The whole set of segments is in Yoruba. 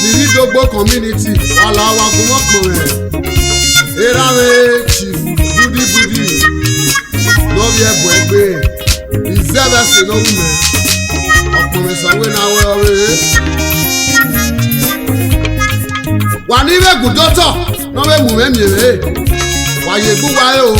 Niridogbo community wala wagumopo Erawe chief budi lórí ẹ̀bùn ẹgbẹ́ ìzẹ́bẹ̀sì lóhùn mẹ́ ọkùnrin sanwó náà wẹ́ọ́rẹ́ wà ní ìrẹ́gùn dọ́tọ̀ náà wẹ́ mú mẹ́mí rẹ̀ wàyè gbúwa ẹ̀ o.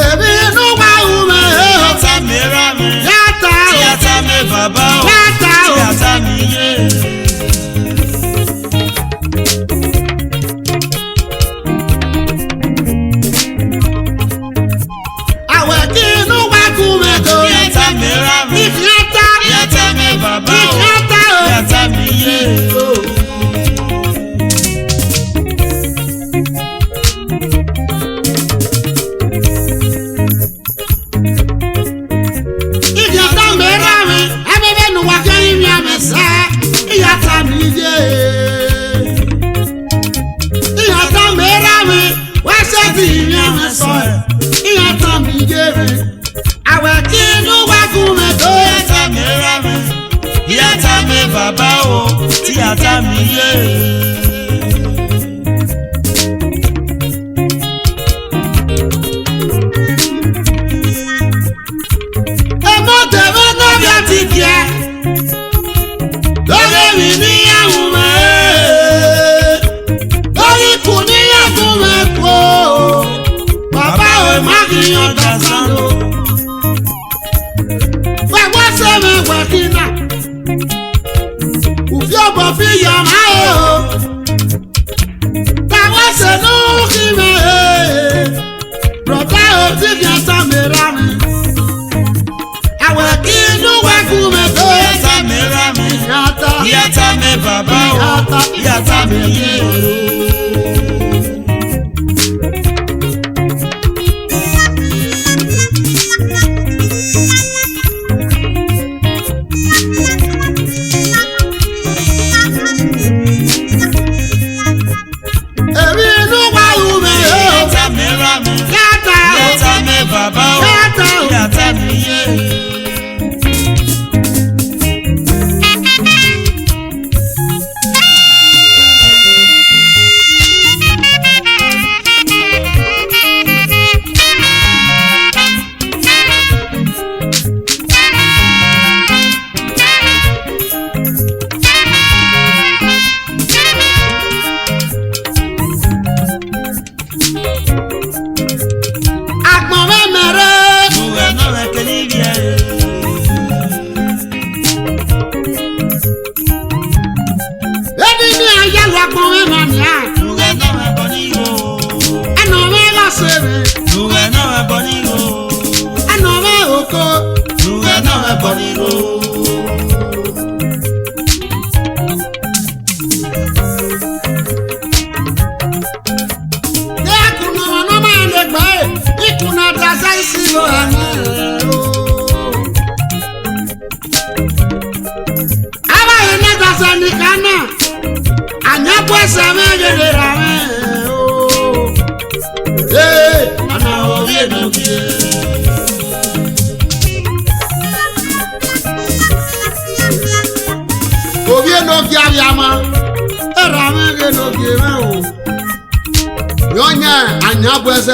èmi inú wa hù mẹ́ ẹ̀ o. Yàtà mi rà mí. Yàtà o. Yàtà mi bàbá o. Yàtà o. Yàtà mi yé. Yàtà mi rà mí. Yàtà mi bàbá o. Yàtà mi yé. Yàtà mi bàbá o, tí yàtà mi yé. Èmo tèmi náà bí a ti jẹ, lórí mi níyàwó mẹ́, lórí kù níyàwó mẹ́ kó, bàbá ò má kí yan dàsán lò. Fẹ́gbọ́n sẹ́mi wẹ̀kínà. Yọ̀bọ̀ fi yọ̀ máa o. Báwo ṣe ló kí mi ẹ̀? Bùrọ̀dá ò tí kì í sá mi rà mí. Àwẹ̀ kí inú wá kú mi tó. Yàtà mi rà mí. Yàtà. Yàtà mi bàbá o. Yàtà mi yé. Bàbá o, yàtà mi yé.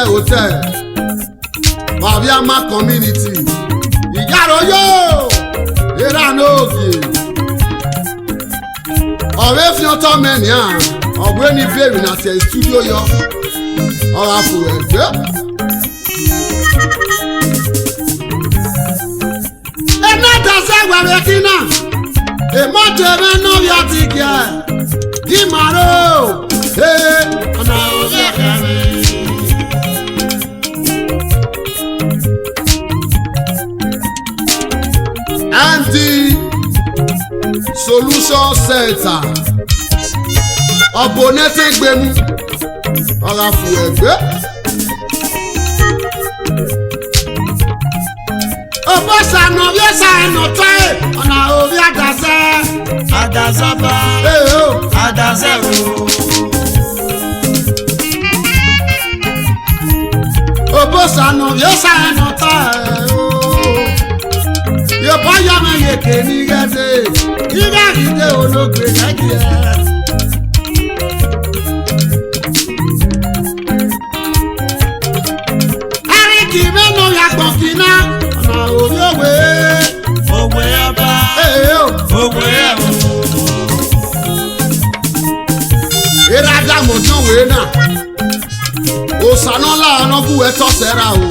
Hotel Wabiama community Ìjàròyò ìrànà òkè ọ̀rẹ́ fi ọtọ́ mẹ́rin à ọ̀gbẹ́ ní bèrè náà tẹ̀ studio yọ ọ̀rọ̀ àpò ẹ̀gbẹ́. ẹ̀nà ìdásẹ́ wẹ̀rẹ̀ kí náà èmọ́tò ẹ̀mẹ́ náà bí a ti kí ẹ̀ kí màró ọ̀nà òbí ẹ̀kẹ́ mi. Solution Center ọ̀bọ̀nẹ́tẹ̀ gbẹ̀mú ọ̀rọ̀ fún ẹ̀gbẹ́. Ọ̀pọ̀ sànà yóò sànà tọ́ ẹ̀ ọ̀nà orí àdàsẹ́. Àdàsọ́bà àdàsẹ́ o. Ọ̀pọ̀ sànà yóò sànà tọ́ ẹ̀ Yóò yá mi yèké ní gẹ́sẹ̀, ìgbà ìdè olóògbé Nàìjíríà. Ẹ̀ríkì mẹ́nu yàgbọ̀n kìnnà, ọ̀nà òbí òwe. Òwe ọba, òwe ẹ̀wọ̀n. Ìrajà mọ̀jọ́ wèé náà, òsànà láàánú kú ẹ̀ tọ́ sẹ́ra o.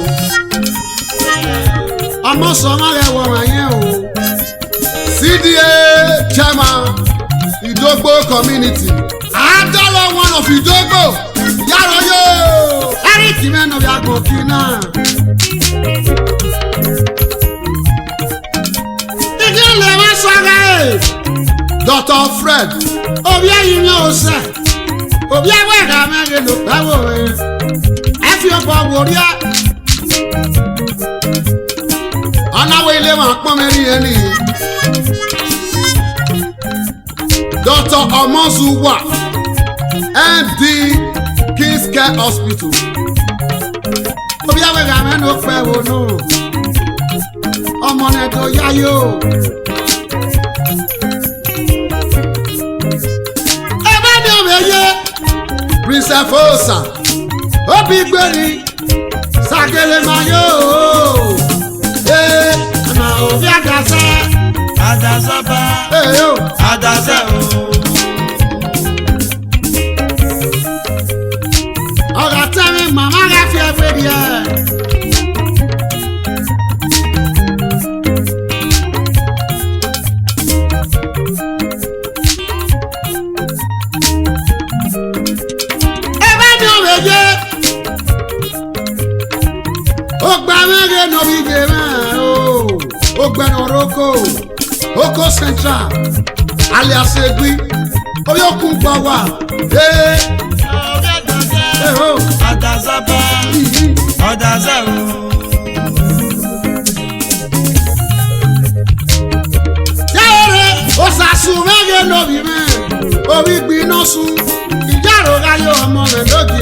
Ọmọ sọmọ rẹ̀ wọ̀ wọ̀nyẹn o. CDA chairman Idogbo community. Àádọ́lọ́ one of Idogbo. Yàrá yóò. Ẹ̀ríkì mẹ́nu yàgbọ̀n kìnnà. Ìdílé wọn sọ̀rọ̀ ẹ̀. Dr. Fred obi ẹyin ní ọsẹ obi ẹwọ ẹ̀ka mẹ́rin ló pẹ́wò ẹ̀ ẹ fi ọ̀pọ̀ wòrí ẹ̀ ọ̀nàwó ilé wọn pọ́n mẹ́rin yẹn ni Dr. Omozuwa MD King's Care Hospital obi ẹwọ ẹ̀ka mẹ́rin ló pẹ́wò náà ọmọ náà tó yá yóò. Princess Fosa, Obi Gbeni, Sakele Mayo, ọ̀nà òbí àdàsẹ́. Àdàsọ́ba, àdàsẹ́ o. Ọ̀gá tẹ́mi màmá rẹ̀ fi ẹgbẹ́ di ẹ̀. Oko Central alias Egui Oyokun Gbawa Àdàsọ́ba, àdàsẹ́ o. Jẹ́rẹ̀ òṣàṣù mẹ́rin lóbi mẹ́ orí gbiná sun ìjárò ráyọ̀ ọmọ rẹ̀ lóde.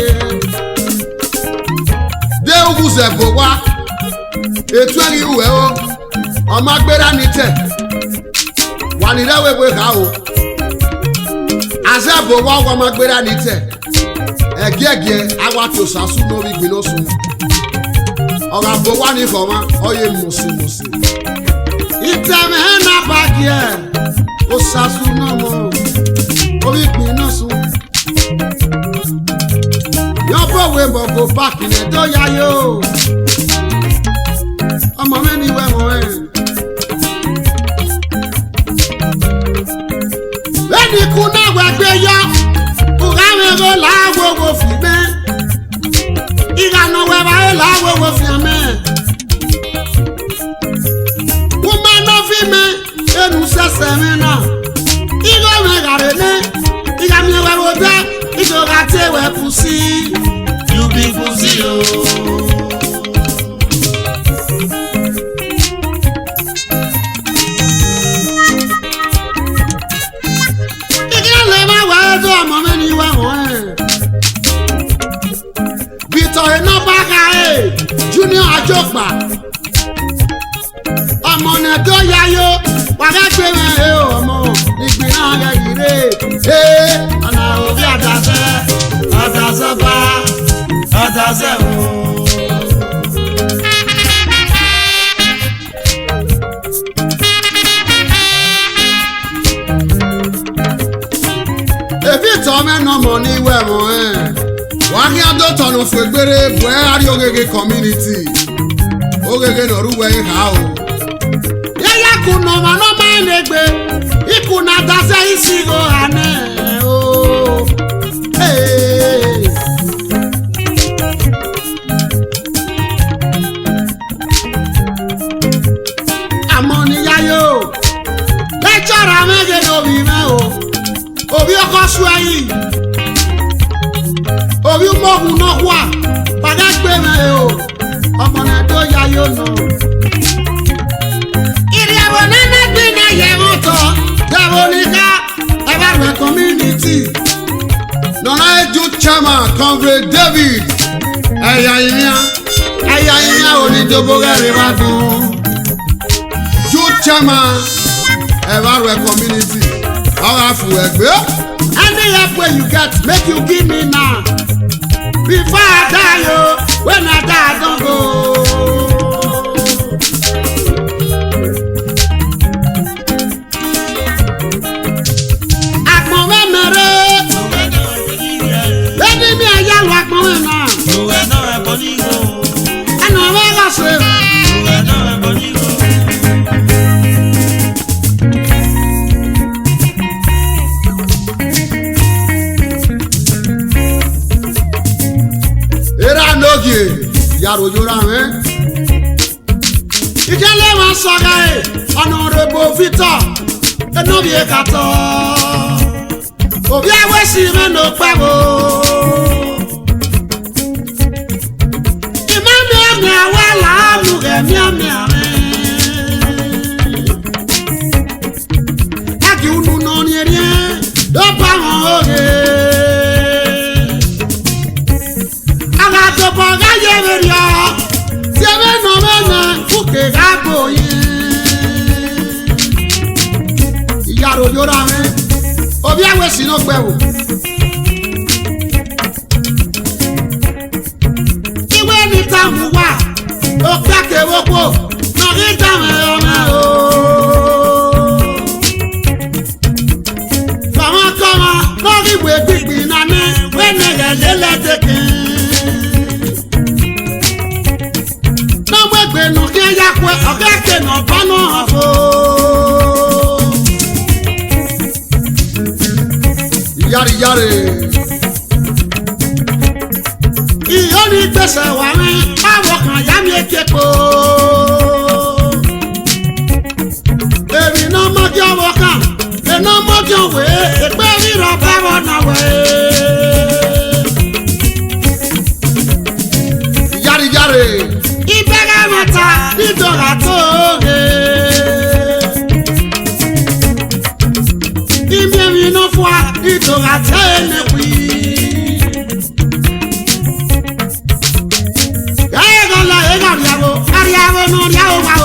Dé ògùsẹ̀ bò wá ètò ẹ̀rí ìwẹ̀ o ọmọ agbéra ní tẹ̀ wà ní rẹ́wẹ̀wẹ̀ ká o àṣẹ́bò wá ọmọ agbéra ní tẹ̀ ẹ̀gẹ́gẹ́ àwa tó sàṣù lórí gbiná sun ọ̀rọ̀ àbò wá ní fọ̀mọ́ ọyẹ mùsùlùmùsì ìtẹ̀mẹ̀ ẹ̀ náà bá díẹ̀ ó sàṣù náà mọ́ orí gbiná sun yọ́bọ̀wé bọ̀gò páàkì ní tó yá yóò ọmọ mẹ́ni wẹ̀wọ̀n ẹ̀. Bẹ́ẹ̀ni kú náà wẹ̀gbẹ́ yọ, kùràmẹ́rọ làwòwò fi mẹ́. Ìlànà wẹ̀wà ẹ̀ làwòwò fi mẹ́. Kùmẹ́ náà fi mẹ́, ẹnu sẹ́sẹ̀ mi náà. Ìgbọ́ mi ràrẹ̀ ní, ìgbàmì wẹ̀wò dẹ́, ìjọba tí wẹ̀ kù sí. Yúbí kù sí o. Ọmọ mẹ́ni wá wọ́n ẹ̀. Victor Enabaka Junior Ajokpa ọmọ náà tó yáyó wàá gbé mẹ́ ọmọ ìgbìnà rẹ̀ yìí ọ̀nà òbí àdàsẹ́ àdàsọ́ba àdàsẹ́ o. Victor mẹ́nà mọ̀ ní wẹ̀wọ̀n ẹ̀. Wàá kí adó tọ̀nù fún egbére Buhari Ogege community. Ogege nọ̀rúwẹ̀ ìhà o. Yẹ́yẹ́ kùnà mọ̀nà máa ń gbé. Ìkùnà dasẹ́ ìsìnkú àná o. Àmọ́ níyá yóò. Lẹ́jọ́ra méje lóbi mẹ́ o. Obi ọkọ sùn ẹ̀yìn obi mọ̀hún náà wà padà gbé mẹ́ o ọmọ náà tó yá yóò nà. ìrìnàwó nánà gbé náà yẹ mọ́tò dàbò níká ẹ̀bá rẹ̀ community. Nana Eju chairman Comrade David ẹ̀yà ìyá onídòbó rẹ̀ wá dùn. Youth chairman Evarwe community Orafu Egbe. Any help where you get, make you give me now. Before I die, oh, when I die, don't go. Yàrá yóra rẹ̀. Ìjẹ́lẹ̀ wọn sọ̀rọ̀ ẹ̀ Honorable Victor Enobi Ekatọ́. Òbí ẹ̀wẹ̀ sí mẹ́nu pẹ́ wò. Ìmọ̀mí ọ̀mí àwẹ̀ làálù rẹ̀ míọ̀mí àrẹ̀. Ẹ̀kí unu nọ ní eré ló bá wọn òye. Àgàtọ̀pọ̀ gáyé rẹ̀ yọ. Tiẹ̀mẹ̀ nọ mẹ́nà fúkè gábò yẹn. Ìyàrá òjòrà rẹ̀. Òbí ẹ̀wẹ̀ sí ló pẹ́ wò. Ìwé ní táwọn wà ó kẹ́kẹ́ wọ́pọ̀ náà ní táwọn ẹ̀rọ náà o. Fàwọn kọ́mọ lórí ìwé gbígbìn náà ní wẹ́nẹ̀yẹ̀ lélẹ́dẹ̀kẹ́. Nọ́gbẹ́gbẹ́ nù kí ẹ yá pé ọ̀gá kẹ́nà bá náà fò. Yárìyárì. Ìyó ní gbèsè wà ní báwo kan yá mi ké po. Èmi náà mọ́jú ọwọ́ kan, èmi náà mọ́jú òwe, èpè rírọ̀ báwọ̀ náà wẹ̀. Yárìyárì. Ìbẹ̀rẹ̀ mẹ́ta nítorá tó rè. Ìbẹ̀rẹ̀ náà fún wa nítorá tẹ́ ẹ̀mẹ̀ wí. Ariyawo no riyawo wa o.